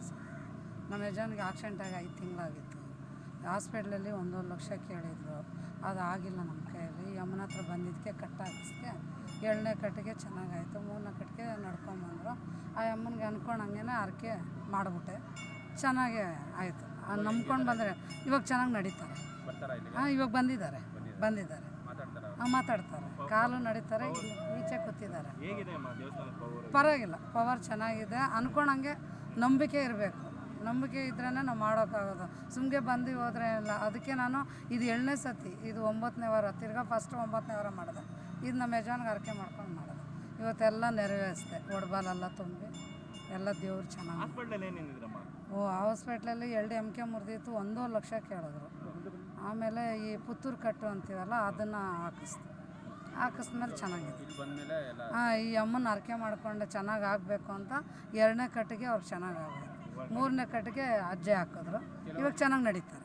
Sir. ನಮ್ಮ ಯಜಮಾನಿಗೆ ಆಕ್ಸಿಡೆಂಟಾಗಿ 5 ತಿಂಗಳಾಗಿತ್ತು. ಹಾಸ್ಪಿಟ್ಲಲ್ಲಿ 1.5 ಲಕ್ಷ ಕೇಳಿದ್ರು. ಅದು ಆಗಿಲ್ಲ ನಮ್ಮ ಕೈಯಲ್ಲಿ. ಯಮ್ಮನ ಹತ್ರ ಬಂದಿದ್ದಕ್ಕೆ ಕಟ್ಟು ಹಾಕಿಸ್ದೆ. 2ನೇ ಕಟ್ಟಿಗೆ ಚೆನ್ನಾಗಾಯಿತು. 3ನೇ ಕಟ್ಟಿಗೆ ನಡ್ಕೊಂಬಂದರು. ಆ ಯಮ್ಮನಿಗೆ ಅಂದ್ಕೊಂಡಂಗೆ ಹರಕೆ ಮಾಡಿಬಿಟ್ಟೆ. ಚೆನ್ನಾಗೇ ಆಯಿತು. ನಂಬ್ಕೊಂಡು ಬಂದರೆ ಇವಾಗ ಚೆನ್ನಾಗಿ ನಡೀತಾರೆ. ಇವಾಗ ಬಂದಿದ್ದಾರೆ. ಮಾತಾಡ್ತಾರೆ, ಕಾಲು ನಡೀತಾರೆ, ಈಚೆ ಕೂತಿದ್ದಾರೆ. ಪರವಾಗಿಲ್ಲ, ಪವರ್ ಚೆನ್ನಾಗಿದೆ. ಅಂದ್ಕೊಂಡಂಗೆ ನಂಬಿಕೆ ಇರಬೇಕು. ನಂಬಿಕೆ ಇದ್ರೇ ನಾವು ಮಾಡೋಕ್ಕಾಗೋದು. ಸುಮ್ಮನೆ ಬಂದು ಹೋದರೆ ಇಲ್ಲ. ಅದಕ್ಕೆ ನಾನು ಇದು 7ನೇ ಸತಿ, ಇದು 9ನೇ ವಾರ. ತಿರ್ಗಾ ಫಸ್ಟ್ 9ನೇ ವಾರ ಮಾಡಿದೆ. ಇದು ನಮ್ಮ ಯಜಮಾನ್ಗೆ ಹರಕೆ ಮಾಡ್ಕೊಂಡು ಮಾಡೋದು. ಇವತ್ತೆಲ್ಲ ನೆರವೇರಿಸ್ದೆ. ಒಡಬಾಲೆಲ್ಲ ತುಂಬಿ ಎಲ್ಲ ದೇವ್ರು ಚೆನ್ನಾಗಿ. ಹಾಸ್ಪಿಟ್ಲಲ್ಲಿ 2 ಎಮ್ಕೆ ಮುರಿದಿತ್ತು. 1.5 ಲಕ್ಷ ಕೇಳಿದ್ರು. ಆಮೇಲೆ ಈ ಪುತ್ತೂರು ಕಟ್ಟು ಅಂತೀವಲ್ಲ, ಅದನ್ನು ಹಾಕಿಸ್ಮೇಲೆ ಚೆನ್ನಾಗಿದೆ. ಈ ಅಮ್ಮನ ಹರಕೆ ಮಾಡ್ಕೊಂಡು ಚೆನ್ನಾಗಿ ಆಗಬೇಕು ಅಂತ 2ನೇ ಕಟ್ಟಿಗೆ ಅವ್ರಿಗೆ ಚೆನ್ನಾಗಿ ಆಗಬೇಕು. 3ನೇ ಕಟ್ಟಿಗೆ ಅಜ್ಜೆ ಹಾಕಿದ್ರು. ಇವಾಗ ಚೆನ್ನಾಗಿ ನಡೀತಾರೆ.